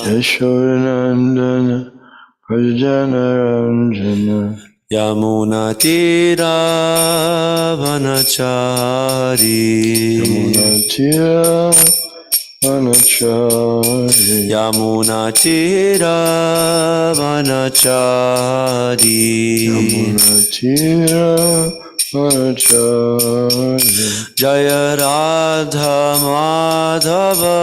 Yashodanandana Prajanaranjana Yamunatira Vanachari Yamunatira Vanachari Yamunatira Vanachari Yamunatira Vanachari Jaya Radha Madhava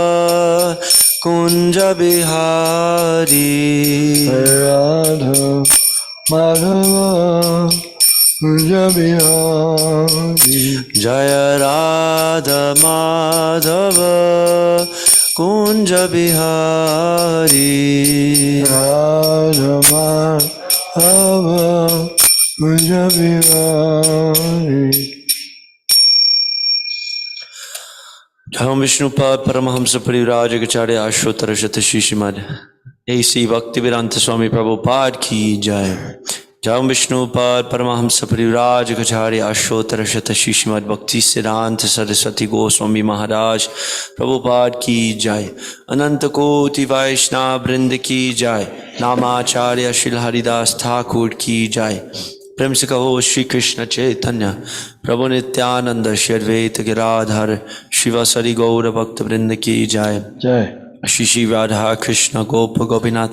Kunja Bihari Radha Madhava Kunja Bihari Jaya Radha Madhava Kunja Bihari Radha Madhava Kunja Bihari. Jai Vishnupad Paramahamsa Parivrajagacharya Ashotara Shatashi Srimad A.C. Bhaktivedanta Swami Prabhupada Ki Jai. Jai Vishnupad Paramahamsa Parivrajagacharya Ashotara Shatashi Srimad Bhaktisiddhanta Saraswati Goswami Maharaj Prabhupada Ki Jai. Ananta Koti Vaishnava Vrinda Ki Jai. Namacharya Shri Haridas Thakur Ki Jai. प्रेम से कहो श्री कृष्ण चैतन्य प्रभु नित्यानंद श्री अद्वैत गिराधर शिवासरि गौर भक्त वृंद की जय जय। श्री श्री राधा कृष्ण गोप गोपीनाथ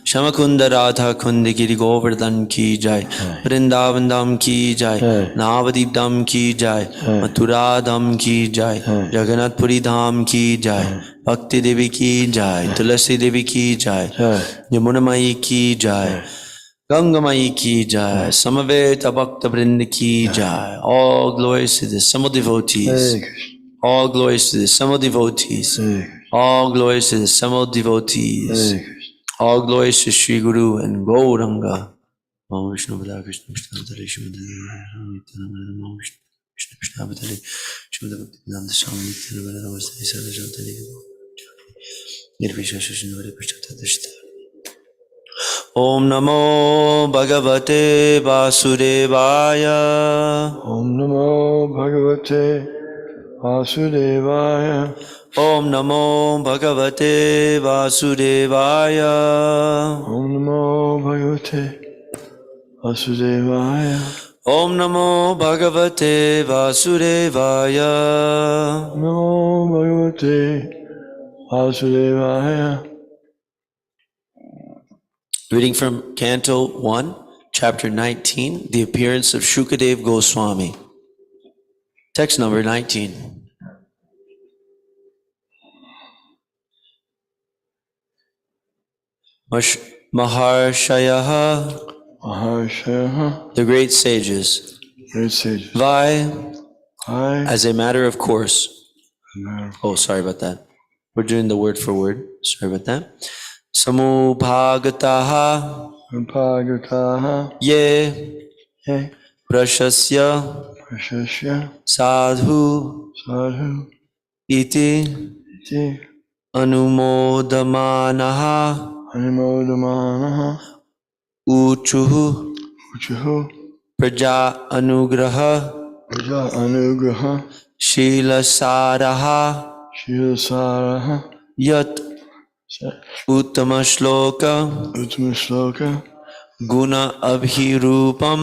श्यामकुंद राधा कुंद गिरि गोवर्धन की जय वृंदावन धाम की जय नवद्वीप धाम की जय मथुरा धाम की जय जगन्नाथपुरी धाम की जय भक्ति देवी की जय तुलसी देवी की जय यमुना माई की जय Gangamai ki jai, Samaveta Bhakta Vrinda ki jai. All glories to the Samo devotees. All glories to the Samo devotees. All glories to the Samo devotees. All glories to Sri Guru and Gauranga. Om Vishnu Pada Krishna Krishna Vatale Shrimad Vishnu Krishna Vatale Shrimad Bhaktivedanta Swami Nityananda Namaste Saraswati Nirvishesha Shinvari Pachata Dashita. Om Namo Bhagavate Vasudevaya. Om Namo Bhagavate Vasudevaya. Om Namo Bhagavate Vasudevaya. Om Namo Bhagavate Vasudevaya. Om Namo Bhagavate Vasudevaya. Namo Bhagavate Vasudevaya. Reading from Canto 1, Chapter 19, The Appearance of Shukadev Goswami. Text number 19. Maharshayaha, the great sages. Vai, as a matter of course. Oh, sorry about that. We're doing the word for word. Sorry about that. Samubhagataha, ye, prashasya, sadhu, iti, anumodamanaha, uchuhu, praja anugraha, shilasaraha, yat uttama shloka, guna abhirupam,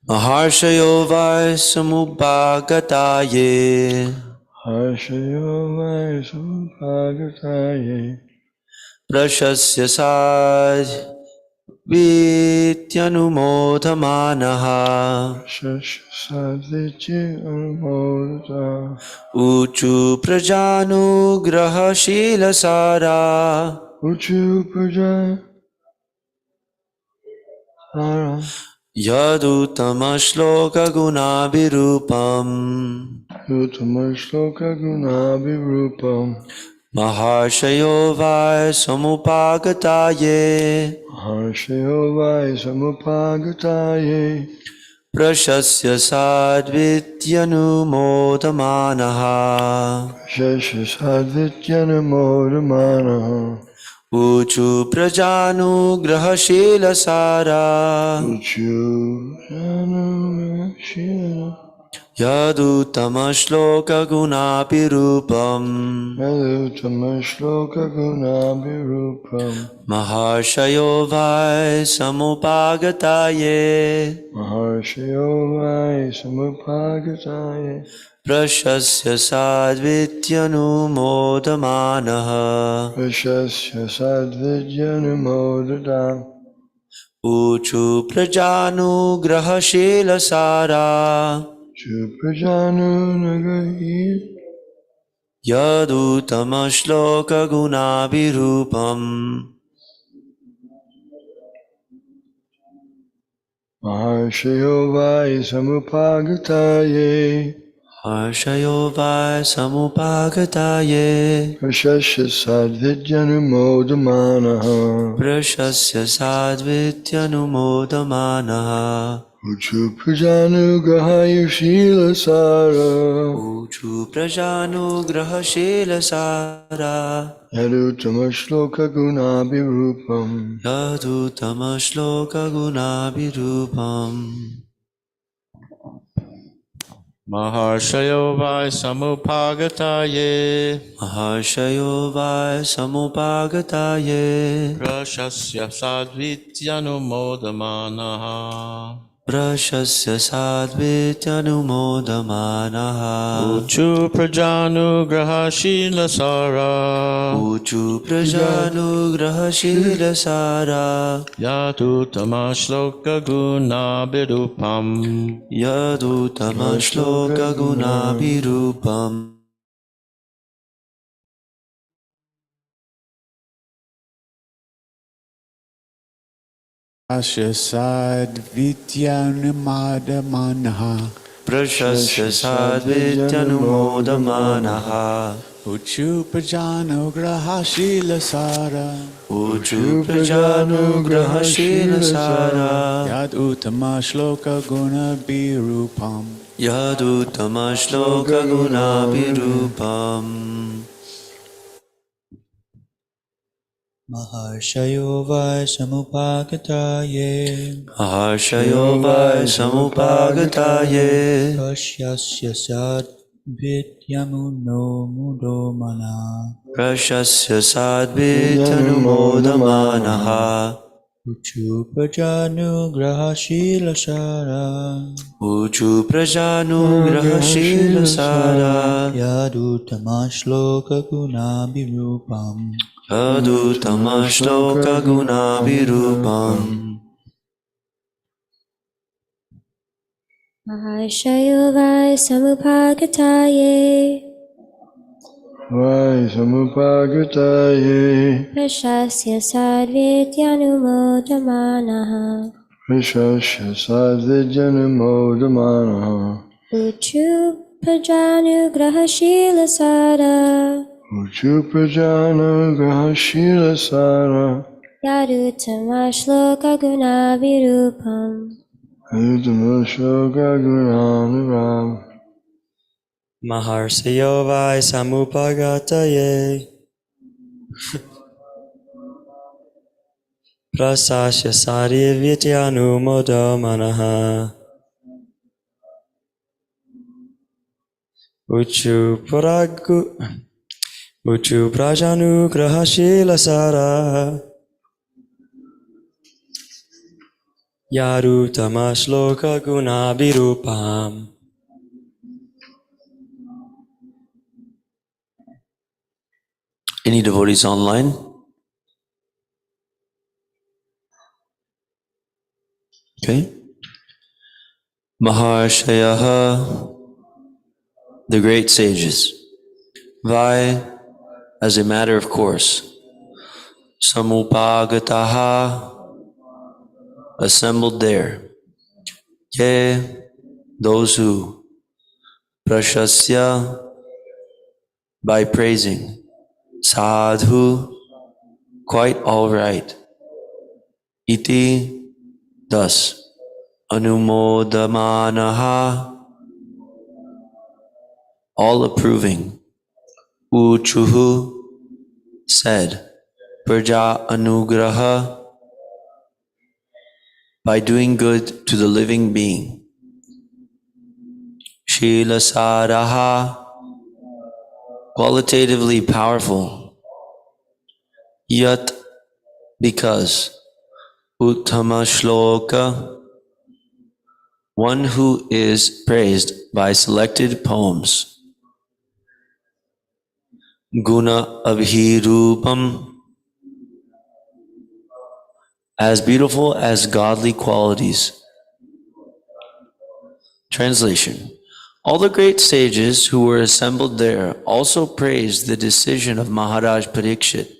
maharshayo vai samubhagataye, prashasya sad vityanumodhamanaha, uchu prajanugraha shilasara, yaduttama shloka gunabhirupam, maharshayo vai samupagataye, prashasya sadvityanumodhamanaha, Uchu prajanugrahashila sara Uchu Janu Shila Yadutamashloka gunapirupam Yaduttamashloka Gunabhirupam Maharshayo vai samupagataye Maharshayo Vai Samupagataye Prashasya sadvityanumodamanaha Prashasya Sadvidyanumodadam Uchu prajanugrahashila sara Chuprajanu Nagahi Yadutamashloka gunabhirupam Maharshayo Vai Samupagataye Harshayo vai samupagataye Prashasya Sadvidyanumodamanaha Prashasya sadvityanumodamanaha Uchu Prajanu Grahaya Shila Sara Uchu prajanugrahashila sara Yaduttamashloka Gunabhirupam Yadutamashloka gunabhirupam Maharshayo vai samupagataye Maharshayo vai samupagataye Prashasya sadvityanumodamanaha Prashasya sadvityanumodamanaha Uchu prajanugrahashila sara Uchu prajanugrahashila sara Yadutamashloka gunabhirupam Yadutamashloka gunabhirupam Asya sadvityanumodamanaha Prashasya sadvityanumodamanaha Uchu prajanugrahashila sara Uchu prajanugrahashila sara Yad uttama shloka guna birupam Yadutamashloka gunabhirupam Maharshayo vai samupagataye Maharshayo vai samupagataye Prashyasya sad vidyamuno mudomana Prashasya sadvitanumodamanaha Uchu prajanugraha shila sara Uchu prajanugrahashila sara Yadutamashloka gunabhirupam Yadutamashloka gunabhirupam Maharshayo vai samupagataye Vai Samupagataye Prashasya sadvidyanumodamanaha Prashasya Sadvidyanumodamanaha Uchu prajanugraha shila sara Uchu Prajanu Grahashila Sara Yadutamashloka gunabhirupam Yudhamashoka Gunanaram Maharshayo vai samupagataye Prasasya sadivityanumodamanaha Uchu prajanugrahashila sara Yadutamashloka gunabhirupam Any devotees online? Okay. Maharshayaha, the great sages. Vai, as a matter of course. Samupagataha, assembled there. Ye, those who. Prashasya, by praising. Sadhu, quite all right. Iti, thus. Anumodamanaha, all approving. Uchuhu, said. praja anugraha, by doing good to the living being. Shila saraha, qualitatively powerful. Yat, because. Uttama shloka, one who is praised by selected poems. Guna abhirupam, as beautiful as godly qualities. Translation. All the great sages who were assembled there also praised the decision of Maharaj Parikshit,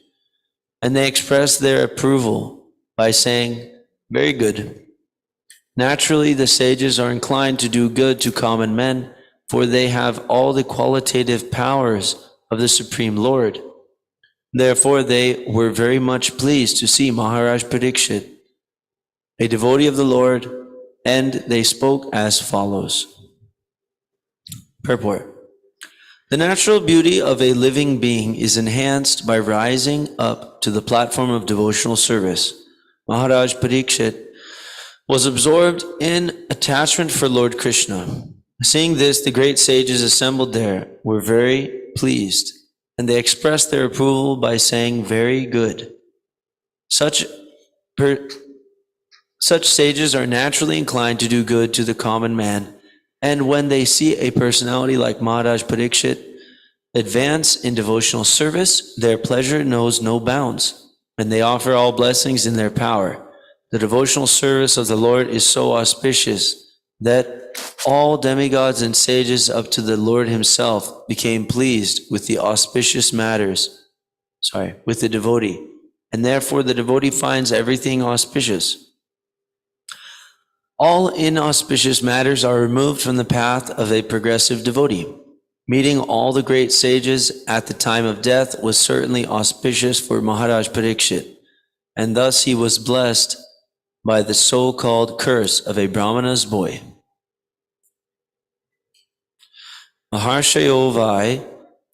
and they expressed their approval by saying, "Very good." Naturally, the sages are inclined to do good to common men, for they have all the qualitative powers of the Supreme Lord. Therefore, they were very much pleased to see Maharaj Parikshit, a devotee of the Lord, and they spoke as follows. Purport. The natural beauty of a living being is enhanced by rising up to the platform of devotional service. Maharaj Parikshit was absorbed in attachment for Lord Krishna. Seeing this, the great sages assembled there were very pleased, and they expressed their approval by saying, "Very good." Such sages are naturally inclined to do good to the common man, and when they see a personality like Maharaj Parikshit advance in devotional service, their pleasure knows no bounds, and they offer all blessings in their power. The devotional service of the Lord is so auspicious that all demigods and sages up to the Lord himself became pleased with the auspicious matters, with the devotee, and therefore the devotee finds everything auspicious. All inauspicious matters are removed from the path of a progressive devotee. Meeting all the great sages at the time of death was certainly auspicious for Maharaj Parikshit, and thus he was blessed by the so-called curse of a Brahmana's boy. Maharshayo vai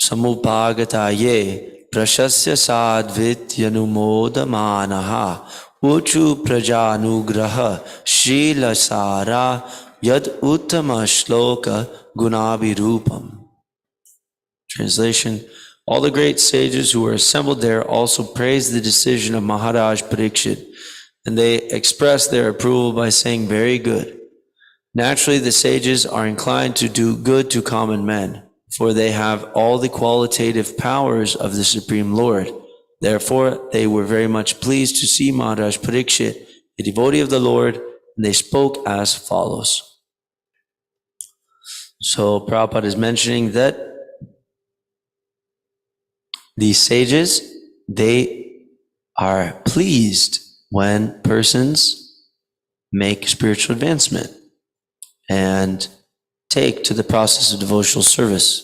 samupagataye prashasya sadvityanumodamanaha uchu prajanugraha shilasara yad uttama shloka gunabhirupam. Translation. All the great sages who were assembled there also praised the decision of Maharaj Parikshit, and they expressed their approval by saying, "Very good." Naturally, the sages are inclined to do good to common men, for they have all the qualitative powers of the Supreme Lord. Therefore, they were very much pleased to see Maharaj Parikshit, a devotee of the Lord, and they spoke as follows. So Prabhupada is mentioning that these sages, they are pleased when persons make spiritual advancement and take to the process of devotional service.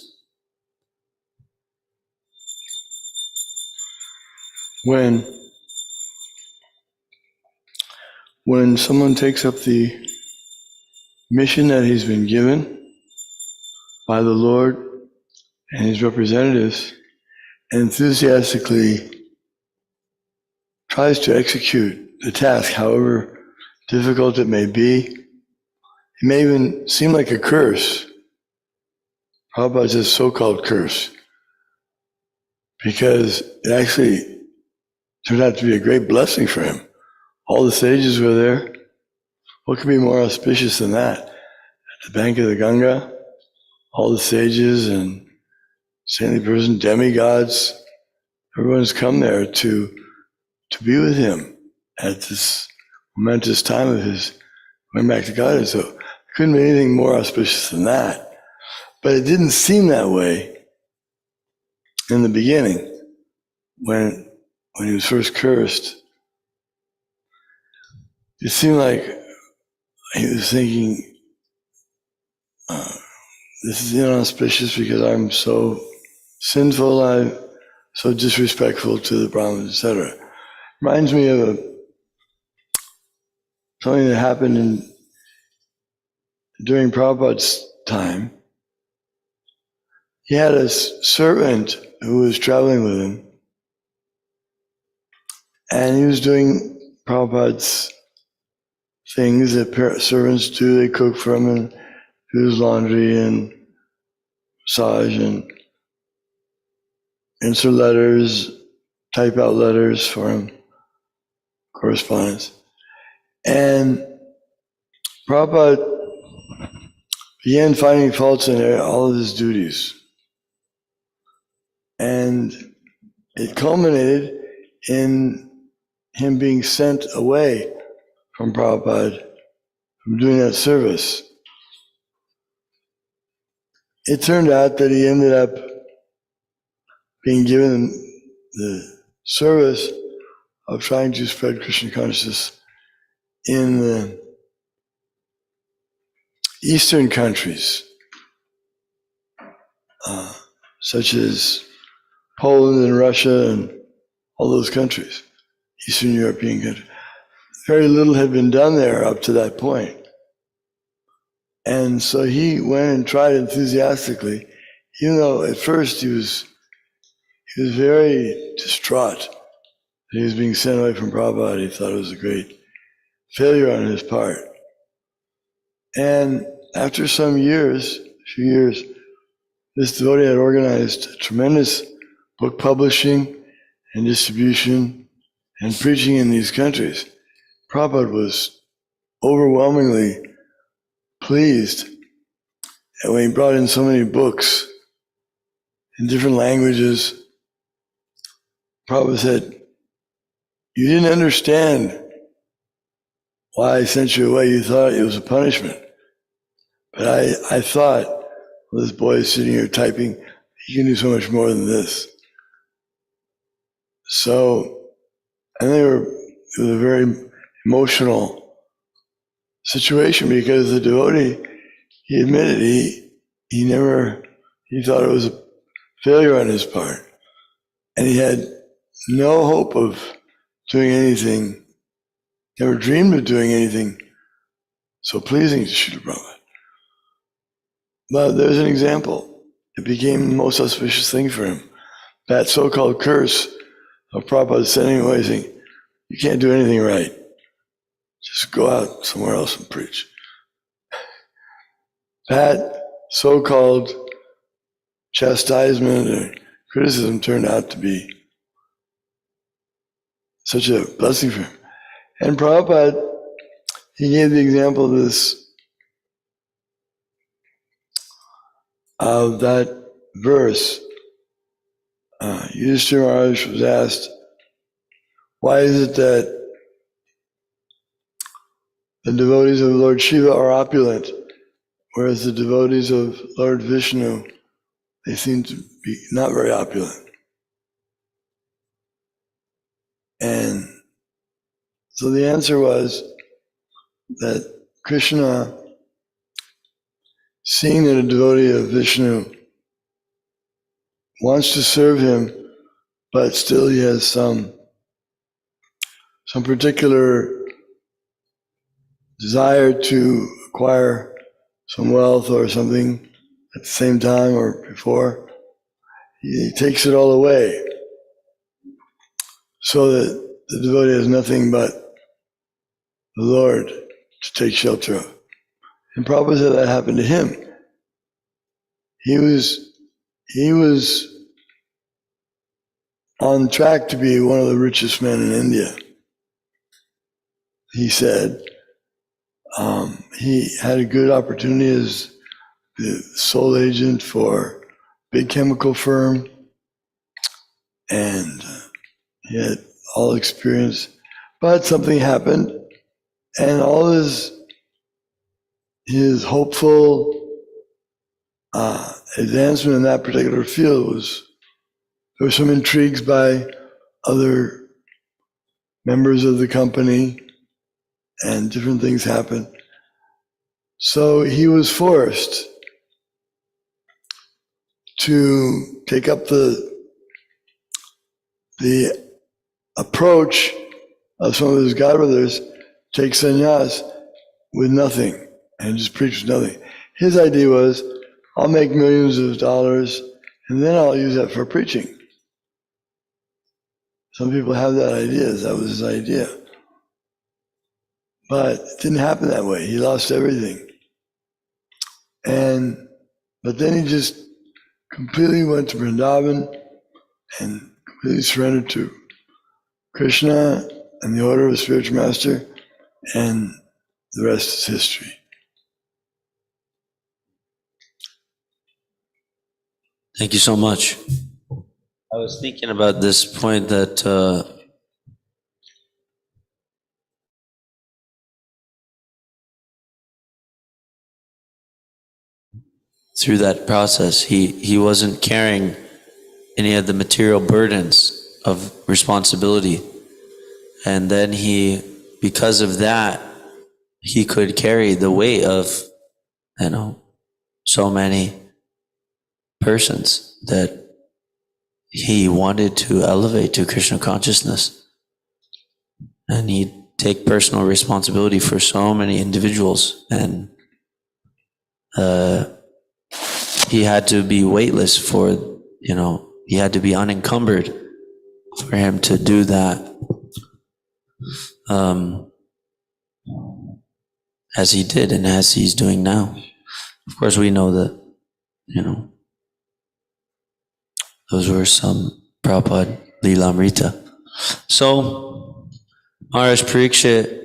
When someone takes up the mission that he's been given by the Lord and his representatives, enthusiastically tries to execute the task, however difficult it may be, it may even seem like a curse. Prabhupada says so-called curse, because it actually turned out to be a great blessing for him. All the sages were there. What could be more auspicious than that? At the bank of the Ganga, all the sages and saintly persons, demigods, everyone's come there to be with him at this momentous time of his going back to God. So it couldn't be anything more auspicious than that. But it didn't seem that way in the beginning when he was first cursed. It seemed like he was thinking, this is inauspicious because I'm so sinful, I'm so disrespectful to the Brahmins, etc. Reminds me of something that happened during Prabhupada's time. He had a servant who was traveling with him, And he was doing Prabhupada's things that servants do. They cook for him and do his laundry and massage and answer letters, type out letters for him, correspondence. And Prabhupada began finding faults in all of his duties. And it culminated in him being sent away from Prabhupada from doing that service. It turned out that he ended up being given the service of trying to spread Krishna consciousness in the Eastern countries, such as Poland and Russia and all those countries, Eastern European countries. Very little had been done there up to that point. And so he went and tried enthusiastically, even though at first he was very distraught that he was being sent away from Prabhupada. He thought it was a great failure on his part. And after some years, few years, this devotee had organized tremendous book publishing and distribution and preaching in these countries. Prabhupada was overwhelmingly pleased. And when he brought in so many books in different languages, Prabhupada said, "You didn't understand why I sent you away. You thought it was a punishment. But I thought, well, this boy is sitting here typing, he can do so much more than this." So, and it was a very emotional situation because the devotee, he admitted he thought it was a failure on his part. And he had no hope of doing anything, never dreamed of doing anything so pleasing to Srila Prabhupada. But there's an example. It became the most auspicious thing for him. That so-called curse of Prabhupada sending him away saying, "You can't do anything right. Just go out somewhere else and preach." That so-called chastisement or criticism turned out to be such a blessing for him. And Prabhupada, he gave the example of that verse. Yudhishthira Maharaj was asked, why is it that the devotees of Lord Shiva are opulent, whereas the devotees of Lord Vishnu, they seem to be not very opulent? And so the answer was that Krishna, seeing that a devotee of Vishnu wants to serve him, but still he has some particular desire to acquire some wealth or something at the same time or before, he takes it all away so that the devotee has nothing but the Lord to take shelter of. And Prabhupada said that happened to him. He was on track to be one of the richest men in India. He said he had a good opportunity as the sole agent for a big chemical firm, and he had all experience. But something happened, and all his hopeful advancement in that particular field there were some intrigues by other members of the company, and different things happened. So he was forced to take up the approach of some of his godbrothers, take sannyas with nothing and just preach with nothing. His idea was, I'll make millions of dollars and then I'll use that for preaching. Some people have that idea. That was his idea. But it didn't happen that way. He lost everything. But then he just completely went to Vrindavan and completely surrendered to Krishna and the order of the spiritual master, and the rest is history. Thank you so much. I was thinking about this point that through that process, he wasn't carrying any of the material burdens of responsibility. And then because of that, he could carry the weight of, so many persons that he wanted to elevate to Krishna consciousness. And he'd take personal responsibility for so many individuals. And he had to be weightless he had to be unencumbered for him to do that. As he did and as he's doing now. Of course, we know that, those were some Prabhupada Leelamrita. So, Maharaj Parikshit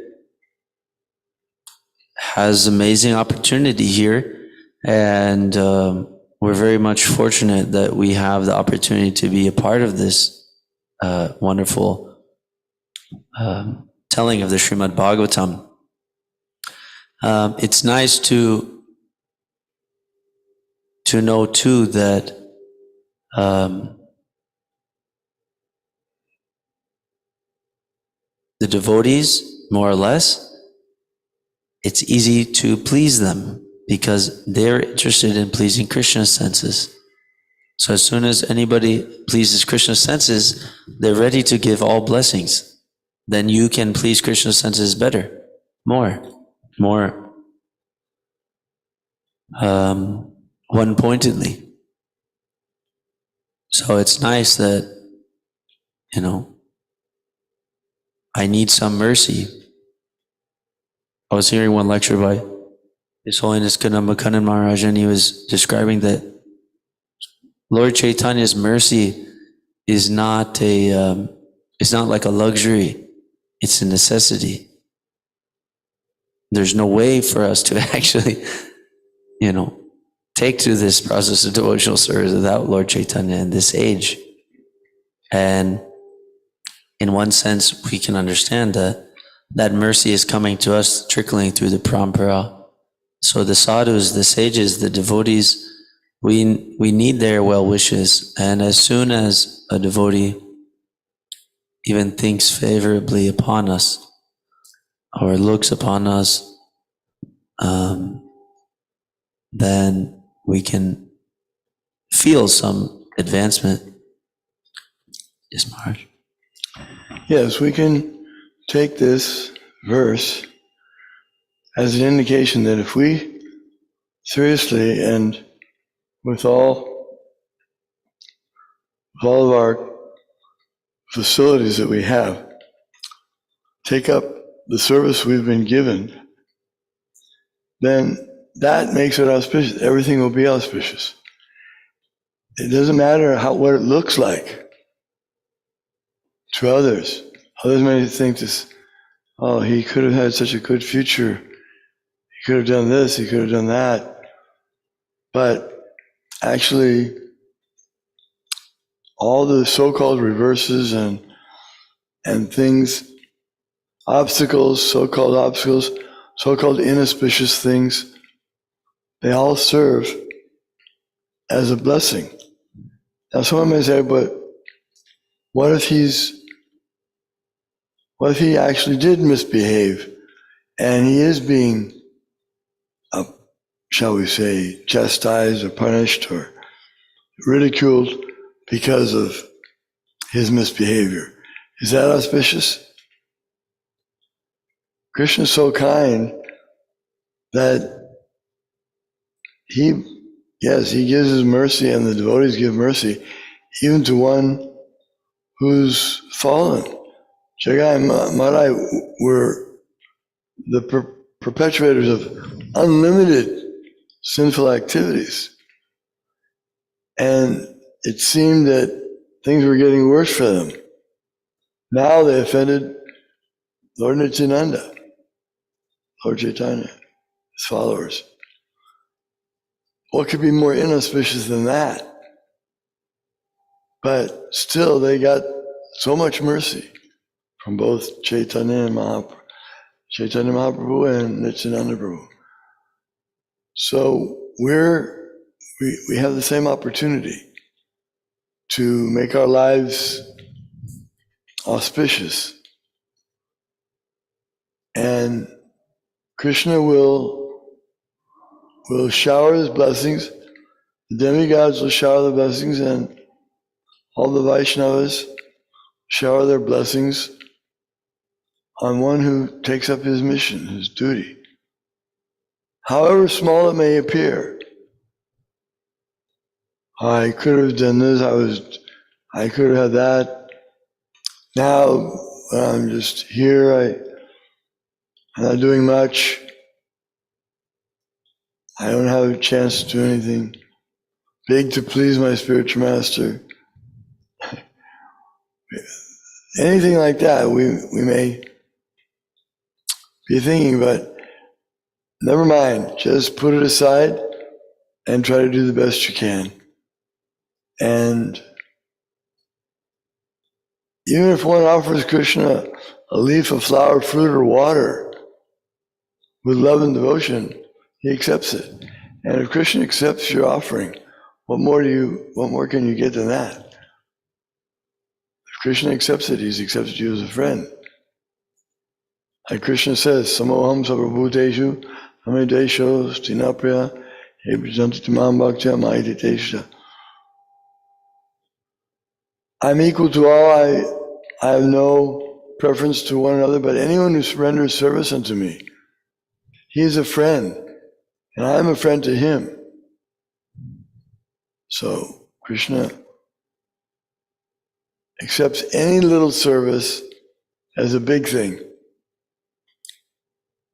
has amazing opportunity here, and we're very much fortunate that we have the opportunity to be a part of this wonderful telling of the Srimad Bhagavatam. It's nice to know too that the devotees, more or less, it's easy to please them because they're interested in pleasing Krishna's senses. So as soon as anybody pleases Krishna's senses, they're ready to give all blessings. Then you can please Krishna's senses better, more one-pointedly. So it's nice that, I need some mercy. I was hearing one lecture by His Holiness Kadamba Maharaj, and he was describing that Lord Chaitanya's mercy is not like a luxury, it's a necessity. There's no way for us to actually, take to this process of devotional service without Lord Chaitanya in this age. And in one sense, we can understand that mercy is coming to us, trickling through the parampara. So the sadhus, the sages, the devotees, we need their well wishes. And as soon as a devotee even thinks favorably upon us or looks upon us, then we can feel some advancement. Yes, Maharaj. Yes, we can take this verse as an indication that if we seriously and with all of our facilities that we have, take up the service we've been given, then that makes it auspicious. Everything will be auspicious. It doesn't matter what it looks like to others. Others may think this, oh, he could have had such a good future. He could have done this, he could have done that. But actually, all the so-called reverses and things, so-called inauspicious things, they all serve as a blessing. Now someone may say, but what if he actually did misbehave and he is being, shall we say, chastised or punished or ridiculed because of his misbehavior? Is that auspicious? Krishna is so kind that he gives his mercy, and the devotees give mercy even to one who's fallen. Jagai and Madai were the perpetuators of unlimited sinful activities. And it seemed that things were getting worse for them. Now they offended Lord Nityananda, Lord Chaitanya, his followers. What could be more inauspicious than that? But still, they got so much mercy from both Chaitanya Mahaprabhu and Nityananda Prabhu. So we have the same opportunity to make our lives auspicious. And Krishna will shower his blessings. The demigods will shower the blessings, and all the Vaishnavas shower their blessings on one who takes up his mission, his duty. However small it may appear. I could have done this, I could have had that. Now I'm just here, I'm not doing much. I don't have a chance to do anything big to please my spiritual master. Anything like that, we may be thinking, but never mind. Just put it aside and try to do the best you can. And even if one offers Krishna a leaf, a flower, fruit, or water with love and devotion, he accepts it. And if Krishna accepts your offering, what more can you get than that? If Krishna accepts it, he's accepted you as a friend. Like Krishna says, Samoham Sarvabhuteshu Amedesho Stinapriya Ebjanti Tamam Bhaktya Maititesha. I'm equal to all, I have no preference to one another, but anyone who renders service unto me, he is a friend, and I am a friend to him. So Krishna accepts any little service as a big thing,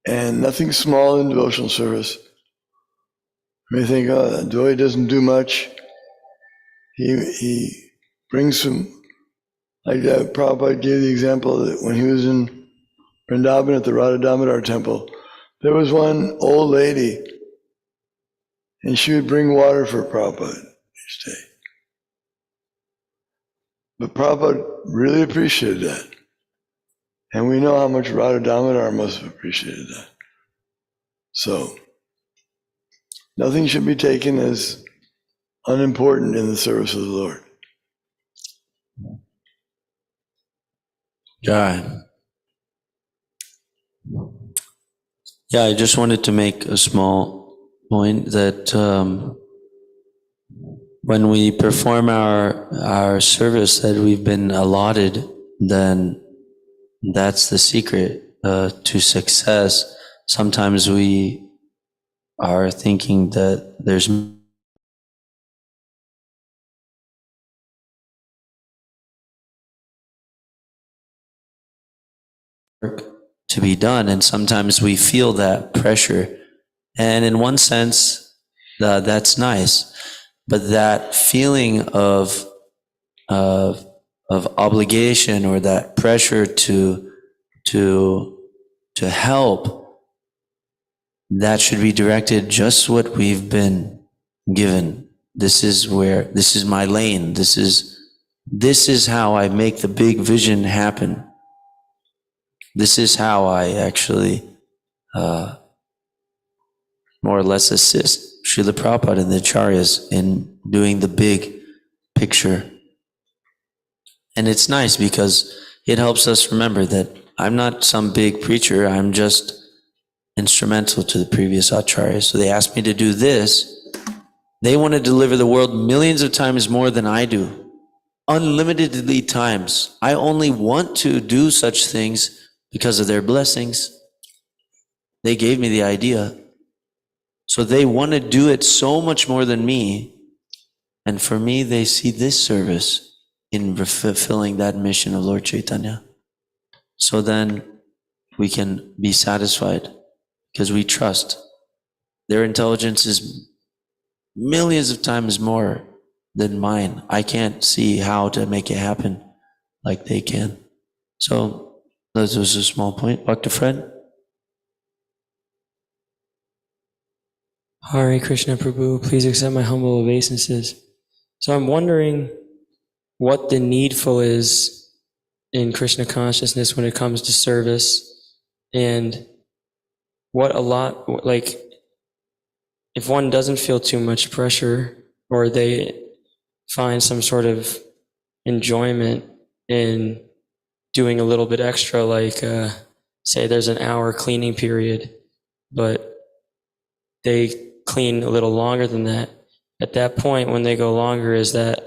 and nothing small in devotional service. You may think, oh, Doi doesn't do much. He brings some, like Prabhupada gave the example that when he was in Vrindavan at the Radha Damodar temple, there was one old lady, and she would bring water for Prabhupada each day. But Prabhupada really appreciated that. And we know how much Radha Damodar must have appreciated that. So, nothing should be taken as unimportant in the service of the Lord. Yeah. Yeah, I just wanted to make a small point that when we perform our service that we've been allotted, then that's the secret to success. Sometimes we are thinking that there's work to be done, and sometimes we feel that pressure. And in one sense, that's nice, but that feeling of obligation or that pressure to help, that should be directed just what we've been given. This is my lane. This is how I make the big vision happen. This is how I actually more or less assist Srila Prabhupada and the Acharyas in doing the big picture. And it's nice because it helps us remember that I'm not some big preacher, I'm just instrumental to the previous Acharyas. So they asked me to do this. They want to deliver the world millions of times more than I do. Unlimitedly times. I only want to do such things because of their blessings. They gave me the idea. So they want to do it so much more than me. And for me, they see this service in fulfilling that mission of Lord Chaitanya. So then we can be satisfied because we trust. Their intelligence is millions of times more than mine. I can't see how to make it happen like they can. So that was a small point. Dr. Fred? Hare Krishna Prabhu, please accept my humble obeisances. So I'm wondering what the needful is in Krishna consciousness when it comes to service, and what a lot, like, if one doesn't feel too much pressure, or they find some sort of enjoyment in doing a little bit extra, like say there's an hour cleaning period, but they clean a little longer than that. At that point, when they go longer, is that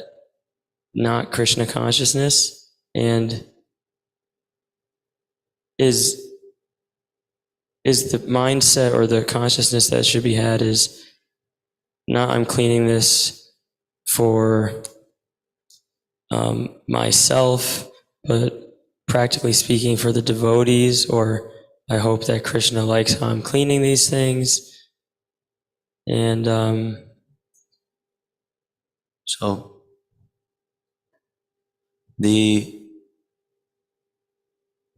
not Krishna consciousness? And is the mindset or the consciousness that should be had is not I'm cleaning this for myself, but practically speaking for the devotees, or I hope that Krishna likes how I'm cleaning these things. And So the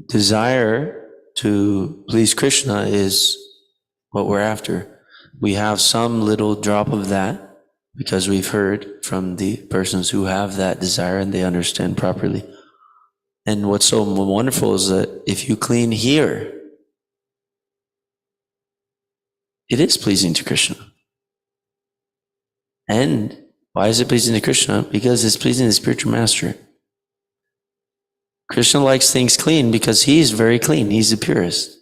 desire to please Krishna is what we're after. We have some little drop of that because we've heard from the persons who have that desire and they understand properly. And what's so wonderful is that if you clean here, it is pleasing to Krishna. And why is it pleasing to Krishna? Because it's pleasing to the spiritual master. Krishna likes things clean because he's very clean. He's the purest.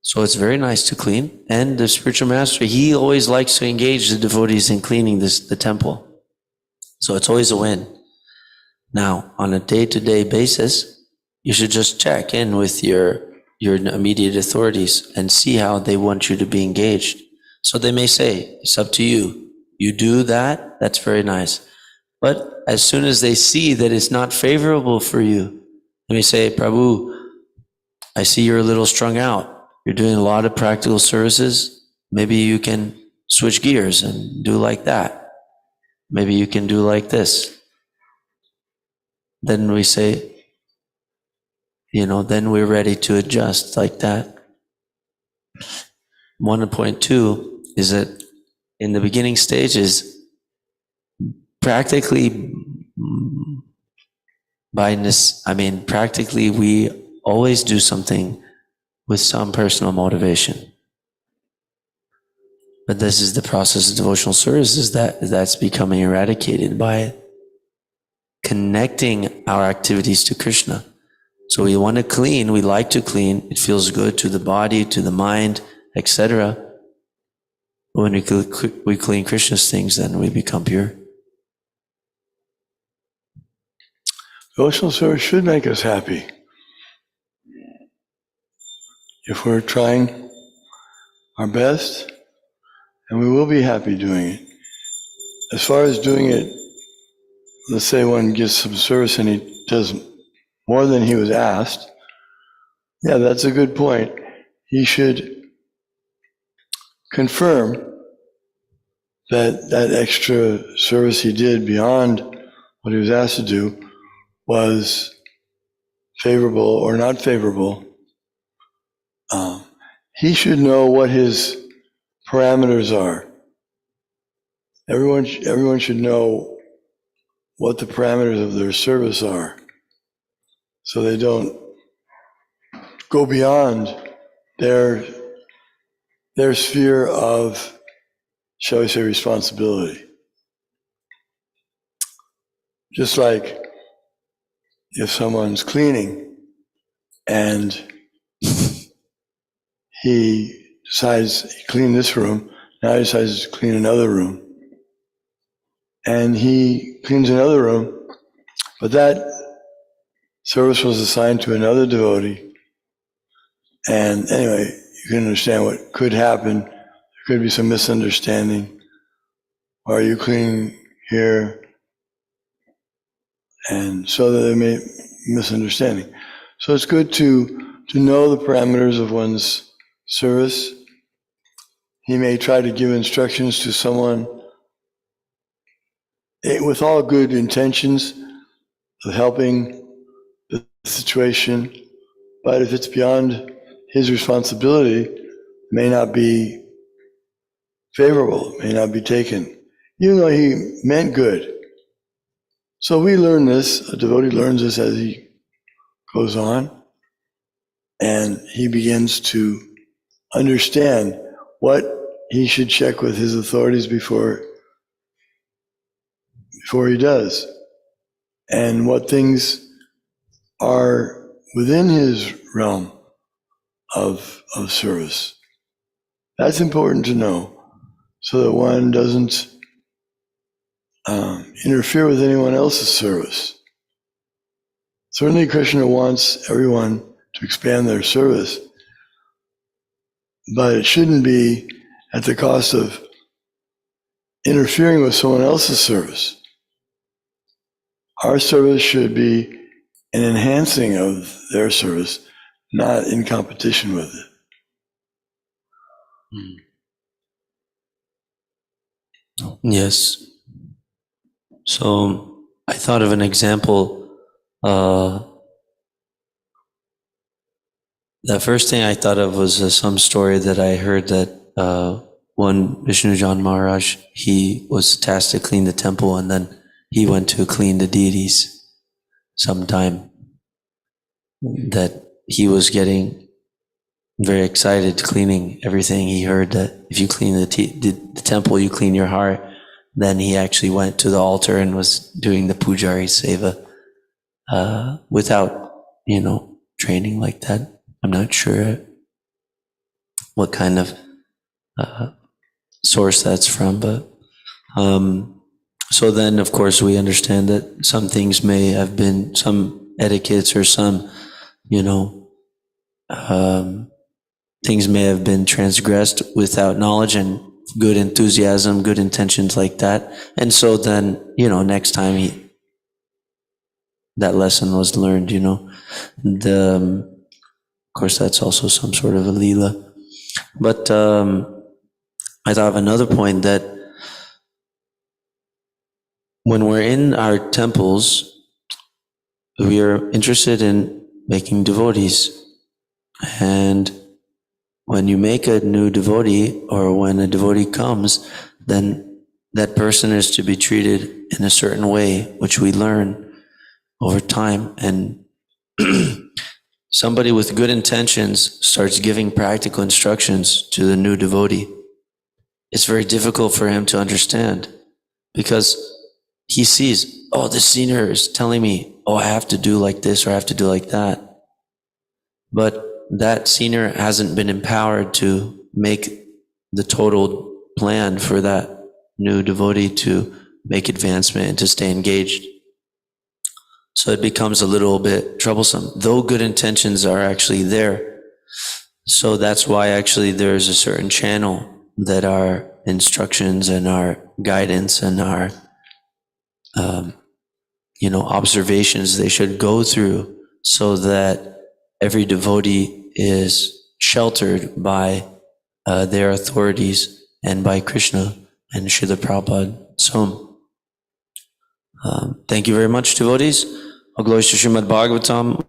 So it's very nice to clean. And the spiritual master, he always likes to engage the devotees in cleaning the temple. So it's always a win. Now, on a day-to-day basis, you should just check in with your immediate authorities and see how they want you to be engaged. So they may say, it's up to you. You do that, that's very nice. But as soon as they see that it's not favorable for you, they may say, Prabhu, I see you're a little strung out. You're doing a lot of practical services. Maybe you can switch gears and do like that. Maybe you can do like this. Then we say, then we're ready to adjust like that. 1.2 is that in the beginning stages, practically we always do something with some personal motivation. But this is the process of devotional service, that's becoming eradicated by connecting our activities to Krishna. So we want to clean, we like to clean, it feels good to the body, to the mind, etc. When we clean Krishna's things, then we become pure. Devotional service should make us happy. If we're trying our best, and we will be happy doing it. As far as doing it, let's say one gets some service and he does more than he was asked, yeah, that's a good point. He should confirm that extra service he did beyond what he was asked to do was favorable or not favorable. He should know what his parameters are. Everyone should know what the parameters of their service are, so they don't go beyond their sphere of, shall we say, responsibility. Just like if someone's cleaning and he decides he cleaned this room, now he decides to clean another room. And he cleans another room, but that service was assigned to another devotee. And anyway, you can understand what could happen. There could be some misunderstanding. Why are you cleaning here? and so that there may be misunderstanding. So it's good to know the parameters of one's service. He may try to give instructions to someone with all good intentions of helping the situation, but if it's beyond his responsibility, it may not be favorable, may not be taken, even though he meant good. So we learn this, a devotee learns this as he goes on, and he begins to understand what he should check with his authorities before he does, and what things are within his realm of service. That's important to know, so that one doesn't interfere with anyone else's service. Certainly Krishna wants everyone to expand their service, but it shouldn't be at the cost of interfering with someone else's service. Our service should be an enhancing of their service, not in competition with it. Yes. So I thought of an example. The first thing I thought of was some story that I heard that one Vishnujan Maharaj, he was tasked to clean the temple, and then he went to clean the deities sometime. That he was getting very excited cleaning everything. He heard that if you clean the temple, you clean your heart. Then he actually went to the altar and was doing the pujari seva without, training like that. I'm not sure what kind of source that's from, but so then, of course, we understand that some things may have been, some etiquettes or some, things may have been transgressed without knowledge and good enthusiasm, good intentions like that. And so then, next time that lesson was learned, of course, that's also some sort of a lila. But I thought of another point, that when we're in our temples, we are interested in making devotees. And when you make a new devotee, or when a devotee comes, then that person is to be treated in a certain way, which we learn over time. And somebody with good intentions starts giving practical instructions to the new devotee. It's very difficult for him to understand, because he sees, oh, this senior is telling me, oh, I have to do like this or I have to do like that. But that senior hasn't been empowered to make the total plan for that new devotee to make advancement and to stay engaged. So it becomes a little bit troublesome, though good intentions are actually there. So that's why actually there's a certain channel that our instructions and our guidance and our observations, they should go through, so that every devotee is sheltered by their authorities and by Krishna and Srila Prabhupada. So, thank you very much, devotees. All glories to Srimad Bhagavatam.